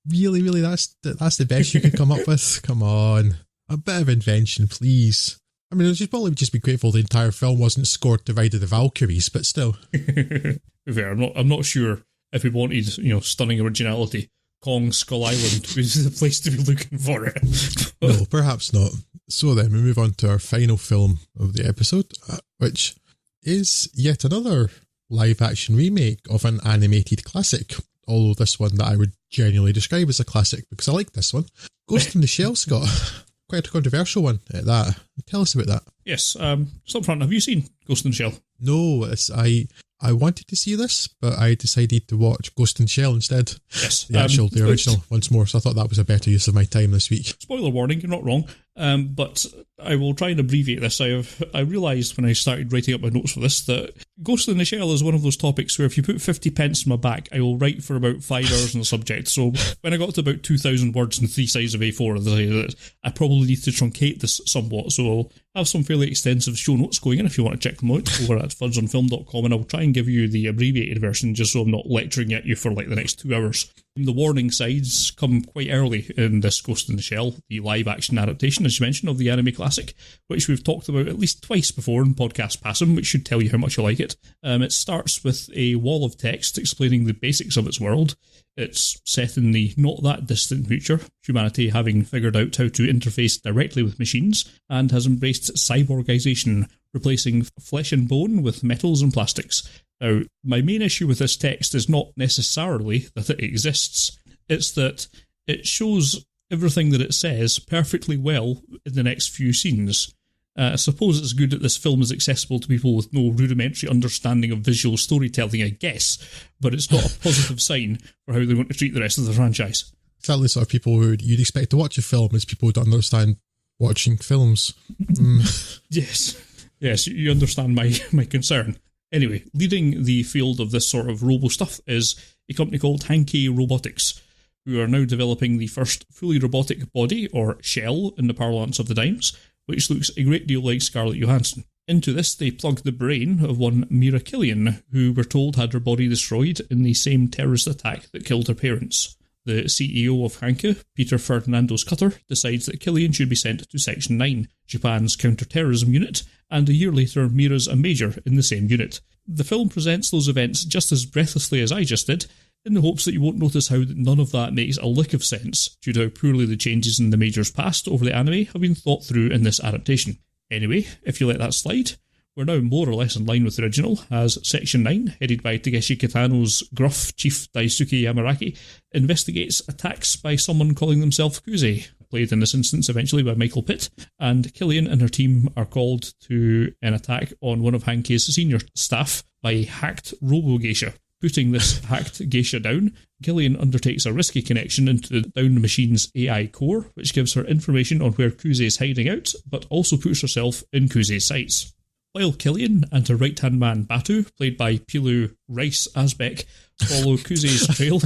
Really, that's the best you could come up with? Come on. A bit of invention, please. I mean, I should probably just be grateful the entire film wasn't scored to Ride of the Valkyries, but still. Fair, I'm not sure if we wanted, stunning originality, Kong Skull Island was the place to be looking for it. No, perhaps not. So then we move on to our final film of the episode, which is yet another live-action remake of an animated classic, although this one that I would genuinely describe as a classic because I like this one. Ghost in the Shell, Scott. Quite a controversial one at that. Tell us about that. Yes, just up front, have you seen Ghost in the Shell? No, I wanted to see this, but I decided to watch Ghost in the Shell instead. Yes. The original, once more, so I thought that was a better use of my time this week. Spoiler warning, you're not wrong, but I will try and abbreviate this. I realised when I started writing up my notes for this that Ghost in the Shell is one of those topics where if you put 50 pence in my back, I will write for about 5 hours on the subject. So when I got to about 2,000 words and 3 sides of A4, I probably need to truncate this somewhat. So I'll have some fairly extensive show notes going in if you want to check them out over at fudsonfilm.com, and I'll try and give you the abbreviated version just so I'm not lecturing at you for like the next 2 hours. The warning signs come quite early in this Ghost in the Shell, the live-action adaptation, as you mentioned, of the anime classic, which we've talked about at least twice before in Podcast Passum, which should tell you how much you like it. It starts with a wall of text explaining the basics of its world. It's set in the not-that-distant future, humanity having figured out how to interface directly with machines, and has embraced cyborgization, replacing flesh and bone with metals and plastics. Now, my main issue with this text is not necessarily that it exists, it's that it shows everything that it says perfectly well in the next few scenes. I suppose it's good that this film is accessible to people with no rudimentary understanding of visual storytelling, I guess, but it's not a positive sign for how they want to treat the rest of the franchise. Exactly the sort of people who you'd expect to watch a film is people who don't understand watching films. Yes, you understand my concern. Anyway, leading the field of this sort of robo stuff is a company called Hankei Robotics, who are now developing the first fully robotic body, or shell in the parlance of the times, which looks a great deal like Scarlett Johansson. Into this, they plug the brain of one Mira Killian, who we're told had her body destroyed in the same terrorist attack that killed her parents. The CEO of Hankei, Peter Ferdinandos Cutter, decides that Killian should be sent to Section 9, Japan's counter-terrorism unit, and a year later Mira's a major in the same unit. The film presents those events just as breathlessly as I just did, in the hopes that you won't notice how none of that makes a lick of sense, due to how poorly the changes in the Major's past over the anime have been thought through in this adaptation. Anyway, if you let that slide, we're now more or less in line with the original, as Section 9, headed by Takeshi Kitano's gruff chief Daisuke Yamaraki, investigates attacks by someone calling themselves Kuze, played in this instance eventually by Michael Pitt, and Killian and her team are called to an attack on one of Hankei's senior staff by a hacked robo-geisha. Putting this hacked geisha down, Killian undertakes a risky connection into the downed machine's AI core, which gives her information on where Kuze is hiding out, but also puts herself in Kuze's sights. While Killian and her right-hand man Batu, played by Pilu Rice Asbeck, follow Kuze's trail...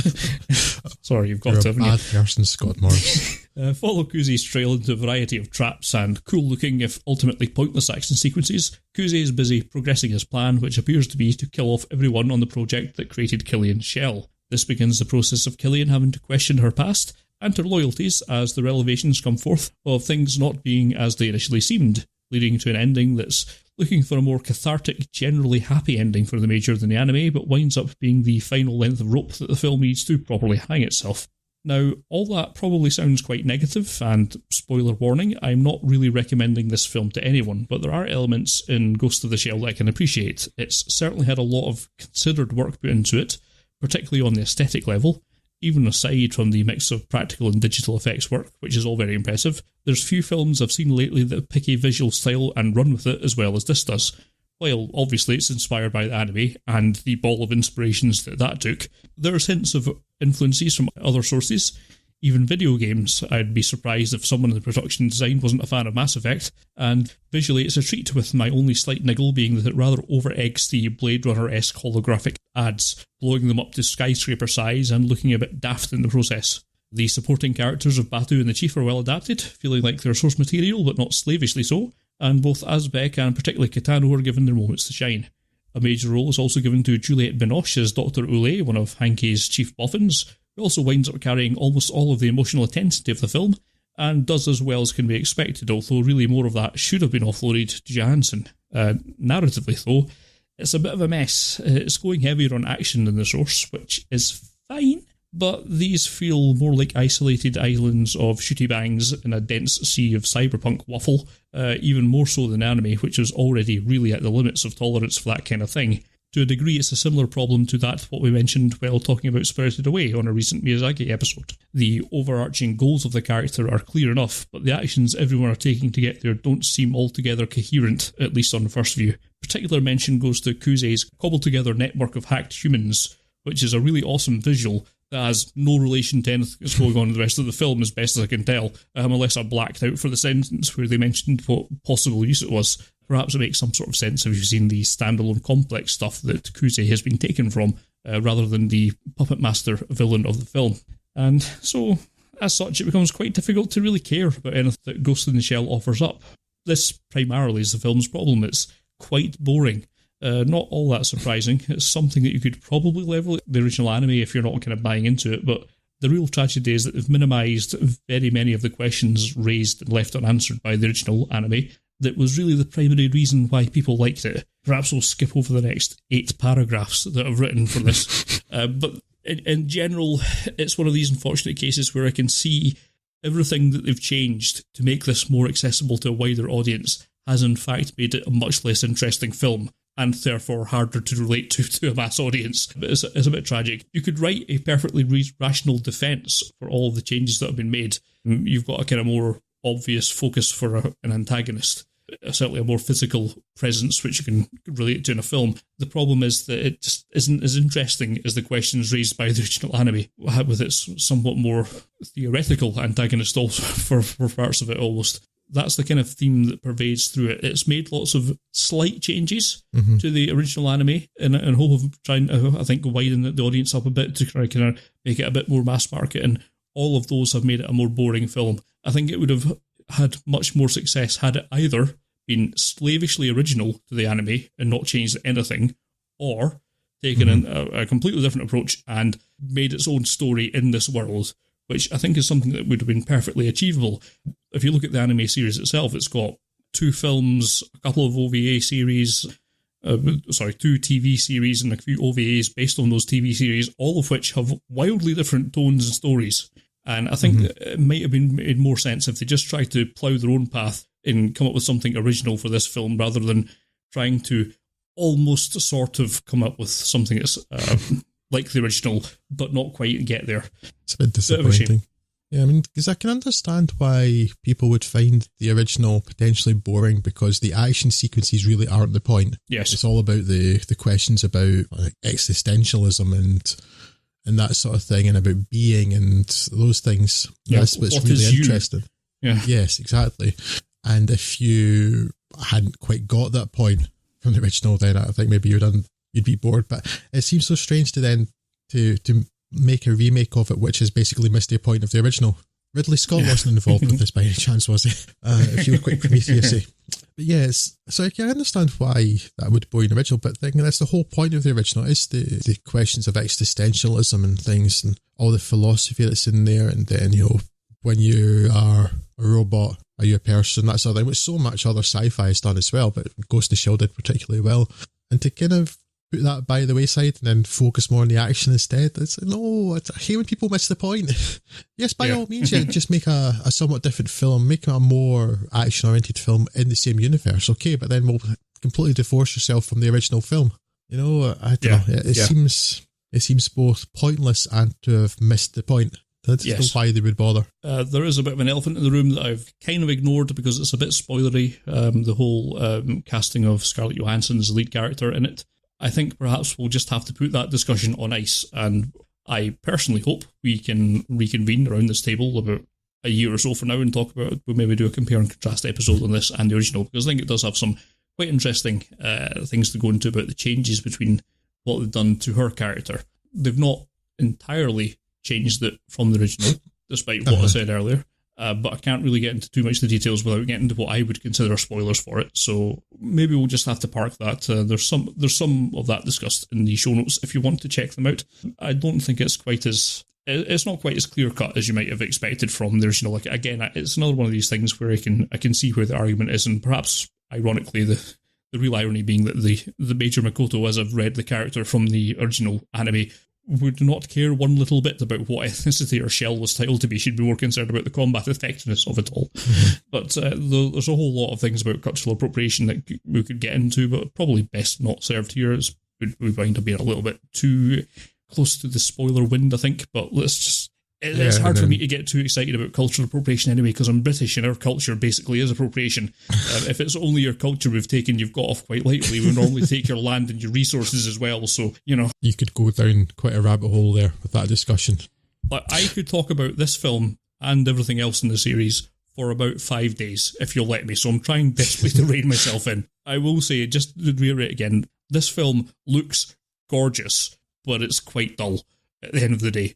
Sorry, you've got You're to... a bad person, Scott Morris. Follow Kuze's trail into a variety of traps and cool-looking, if ultimately pointless action sequences. Kuze is busy progressing his plan, which appears to be to kill off everyone on the project that created Killian's shell. This begins the process of Killian having to question her past and her loyalties as the revelations come forth of things not being as they initially seemed, leading to an ending that's looking for a more cathartic, generally happy ending for the Major than the anime, but winds up being the final length of rope that the film needs to properly hang itself. Now, all that probably sounds quite negative, and spoiler warning, I'm not really recommending this film to anyone, but there are elements in Ghost of the Shell that I can appreciate. It's certainly had a lot of considered work put into it, particularly on the aesthetic level. Even aside from the mix of practical and digital effects work, which is all very impressive, there's few films I've seen lately that pick a visual style and run with it as well as this does. While obviously it's inspired by the anime and the ball of inspirations that took, there's hints of influences from other sources, even video games. I'd be surprised if someone in the production design wasn't a fan of Mass Effect, and visually it's a treat, with my only slight niggle being that it rather over-eggs the Blade Runner-esque holographic ads, blowing them up to skyscraper size and looking a bit daft in the process. The supporting characters of Batu and the Chief are well adapted, feeling like they're source material but not slavishly so, and both Asbeck and particularly Kitano are given their moments to shine. A major role is also given to Juliette Binoche as Dr. Ule, one of Hankei's chief boffins, who also winds up carrying almost all of the emotional intensity of the film, and does as well as can be expected, although really more of that should have been offloaded to Johansson. Narratively, though, it's a bit of a mess. It's going heavier on action than the source, which is fine, but these feel more like isolated islands of shooty bangs in a dense sea of cyberpunk waffle, even more so than anime, which is already really at the limits of tolerance for that kind of thing. To a degree, it's a similar problem to that what we mentioned while talking about Spirited Away on a recent Miyazaki episode. The overarching goals of the character are clear enough, but the actions everyone are taking to get there don't seem altogether coherent, at least on the first view. Particular mention goes to Kuze's cobbled-together network of hacked humans, which is a really awesome visual that has no relation to anything that's going on in the rest of the film, as best as I can tell, unless I blacked out for the sentence where they mentioned what possible use it was. Perhaps it makes some sort of sense if you've seen the standalone complex stuff that Kuze has been taken from, rather than the puppet master villain of the film. And so, as such, it becomes quite difficult to really care about anything that Ghost in the Shell offers up. This primarily is the film's problem. It's quite boring. Not all that surprising. It's something that you could probably level at the original anime if you're not kind of buying into it, but the real tragedy is that they've minimised very many of the questions raised and left unanswered by the original anime. That was really the primary reason why people liked it. Perhaps we'll skip over the next 8 paragraphs that I've written for this. But in general, it's one of these unfortunate cases where I can see everything that they've changed to make this more accessible to a wider audience has in fact made it a much less interesting film, and therefore harder to relate to a mass audience. But it's a bit tragic. You could write a perfectly rational defence for all of the changes that have been made. You've got a kind of more obvious focus for an antagonist. Certainly a more physical presence which you can relate to in a film. The problem is that it just isn't as interesting as the questions raised by the original anime, with its somewhat more theoretical antagonist also for parts of it almost. That's the kind of theme that pervades through it. It's made lots of slight changes to the original anime in hope of trying to, I think, widen the audience up a bit to kind of make it a bit more mass market, and all of those have made it a more boring film. I think it would have had much more success had it either been slavishly original to the anime and not changed anything, or taken a completely different approach and made its own story in this world, which I think is something that would have been perfectly achievable. If you look at the anime series itself, it's got 2 films, a couple of OVA series, 2 TV series and a few OVAs based on those TV series, all of which have wildly different tones and stories. And I think it might have been made more sense if they just tried to plough their own path and come up with something original for this film, rather than trying to almost sort of come up with something that's like the original, but not quite get there. It's a bit disappointing. Yeah, I mean, because I can understand why people would find the original potentially boring, because the action sequences really aren't the point. Yes. It's all about the questions about like existentialism and that sort of thing, and about being and those things. Yeah, that's what's really interesting. Yeah. Yes, exactly. And if you hadn't quite got that point from the original, then I think maybe you'd be bored. But it seems so strange to then to make a remake of it, which has basically missed the point of the original. Ridley Scott wasn't involved with this by any chance, was he? If you were quite Prometheus-y. But yes, so I can understand why that would bore you in the original, but I think that's the whole point of the original, is the questions of existentialism and things, and all the philosophy that's in there. And then, when you are a robot, are you a person, that sort of thing, which so much other sci-fi has done as well, but Ghost in the Shell did particularly well. And to kind of put that by the wayside and then focus more on the action instead, I hate when people miss the point. Yes, by all means, just make a somewhat different film, make a more action-oriented film in the same universe, okay, but then we'll completely divorce yourself from the original film. I don't know, it seems both pointless and to have missed the point. That's why they would bother. There is a bit of an elephant in the room that I've kind of ignored because it's a bit spoilery, the whole casting of Scarlett Johansson's lead character in it. I think perhaps we'll just have to put that discussion on ice, and I personally hope we can reconvene around this table about a year or so from now and talk about it. We'll maybe do a compare and contrast episode on this and the original, because I think it does have some quite interesting things to go into about the changes between what they've done to her character. They've not entirely changed it from the original, despite what I said earlier. But I can't really get into too much of the details without getting into what I would consider spoilers for it. So maybe we'll just have to park that. There's some of that discussed in the show notes if you want to check them out. I don't think it's not quite as clear cut as you might have expected from the original. Like, again, it's another one of these things where I can see where the argument is, and perhaps ironically the real irony being that the Major Makoto, as I've read the character from the original anime, would not care one little bit about what ethnicity or shell was titled to be. She'd be more concerned about the combat effectiveness of it all. But there's a whole lot of things about cultural appropriation that we could get into, but probably best not served here. We wind up being a little bit too close to the spoiler wind, I think. But let's just... It's hard for me to get too excited about cultural appropriation anyway, because I'm British and our culture basically is appropriation. If it's only your culture we've taken, you've got off quite lightly. We normally take your land and your resources as well, so, you know. You could go down quite a rabbit hole there with that discussion. But I could talk about this film and everything else in the series for about 5 days, if you'll let me, so I'm trying desperately to rein myself in. I will say, just to reiterate again, this film looks gorgeous, but it's quite dull at the end of the day,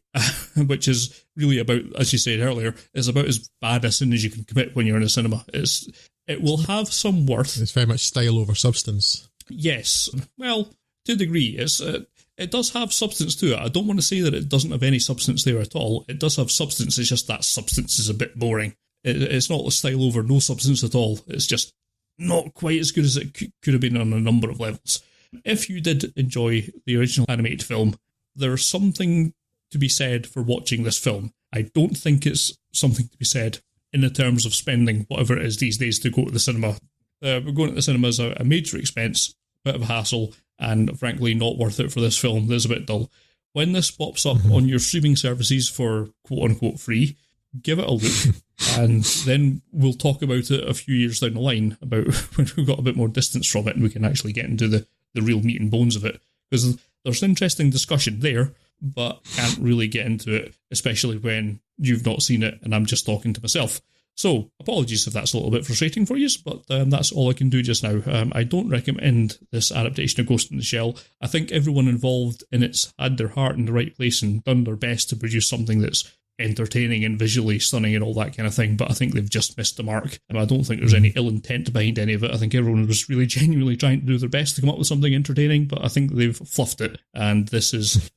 which is really about, as you said earlier, is about as bad a sin as you can commit when you're in a cinema. It will have some worth. It's very much style over substance. Yes. Well, to a degree, it does have substance to it. I don't want to say that it doesn't have any substance there at all. It does have substance, it's just that substance is a bit boring. It's not a style over no substance at all. It's just not quite as good as it could have been on a number of levels. If you did enjoy the original animated film, there's something to be said for watching this film. I don't think it's something to be said in the terms of spending whatever it is these days to go to the cinema. We're going to the cinema as a major expense, bit of a hassle, and frankly not worth it for this film. That's a bit dull. When this pops up on your streaming services for quote-unquote free, give it a look, and then we'll talk about it a few years down the line, about when we've got a bit more distance from it and we can actually get into the real meat and bones of it. Because there's an interesting discussion there, but can't really get into it, especially when you've not seen it and I'm just talking to myself. So, apologies if that's a little bit frustrating for you, but that's all I can do just now. I don't recommend this adaptation of Ghost in the Shell. I think everyone involved in it's had their heart in the right place and done their best to produce something that's entertaining and visually stunning and all that kind of thing, but I think they've just missed the mark. And I don't think there's any ill intent behind any of it. I think everyone was really genuinely trying to do their best to come up with something entertaining, but I think they've fluffed it. And this is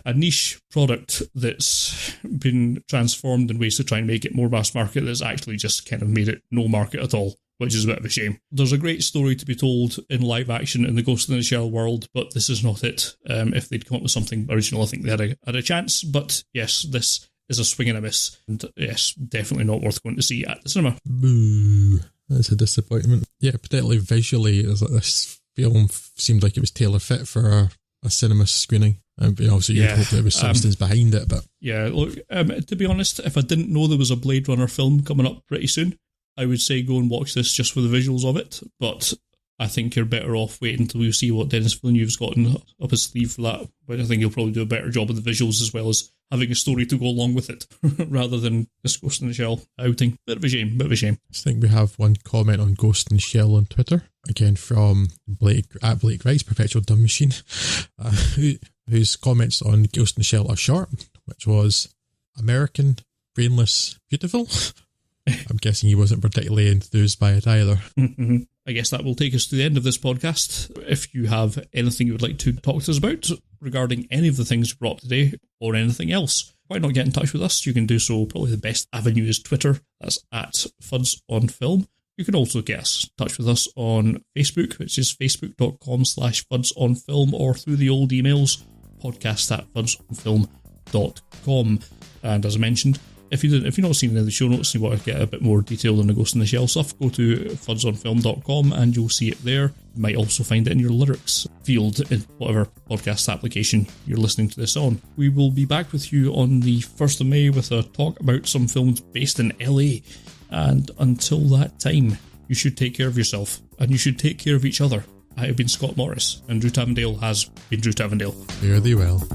a niche product that's been transformed in ways to try and make it more mass market that's actually just kind of made it no market at all, which is a bit of a shame. There's a great story to be told in live action in the Ghost in the Shell world, but this is not it. If they'd come up with something original, I think they had a chance. But yes, this is a swing and a miss, and yes, definitely not worth going to see at the cinema. Boo. That's a disappointment. Yeah, particularly visually, this film seemed like it was tailor-fit for a cinema screening. And obviously you'd hope there was substance behind it, but... Yeah, look, to be honest, if I didn't know there was a Blade Runner film coming up pretty soon, I would say go and watch this just for the visuals of it, but I think you're better off waiting until you see what Denis Villeneuve's got up his sleeve for that. But I think he'll probably do a better job of the visuals as well as having a story to go along with it, rather than this Ghost in the Shell outing. Bit of a shame. I think we have one comment on Ghost in the Shell on Twitter, again from Blake Wright's Perpetual Dumb Machine, whose comments on Ghost in the Shell are short, which was American, brainless, beautiful. I'm guessing he wasn't particularly enthused by it either. I guess that will take us to the end of this podcast. If you have anything you would like to talk to us about regarding any of the things we brought up today or anything else, why not get in touch with us? You can do so. Probably the best avenue is Twitter. That's at FudsOnFilm. You can also get in touch with us on Facebook, which is facebook.com/FudsOnFilm, or through the old emails, podcast@FudsOnFilm.com. And as I mentioned, if you've not seen any of the show notes and you want to get a bit more detail on the Ghost in the Shell stuff, go to FudsOnFilm.com and you'll see it there. You might also find it in your lyrics field in whatever podcast application you're listening to this on. We will be back with you on the 1st of May with a talk about some films based in LA. And until that time, you should take care of yourself and you should take care of each other. I have been Scott Morris, and Drew Tavendale has been Drew Tavendale. Fare thee well.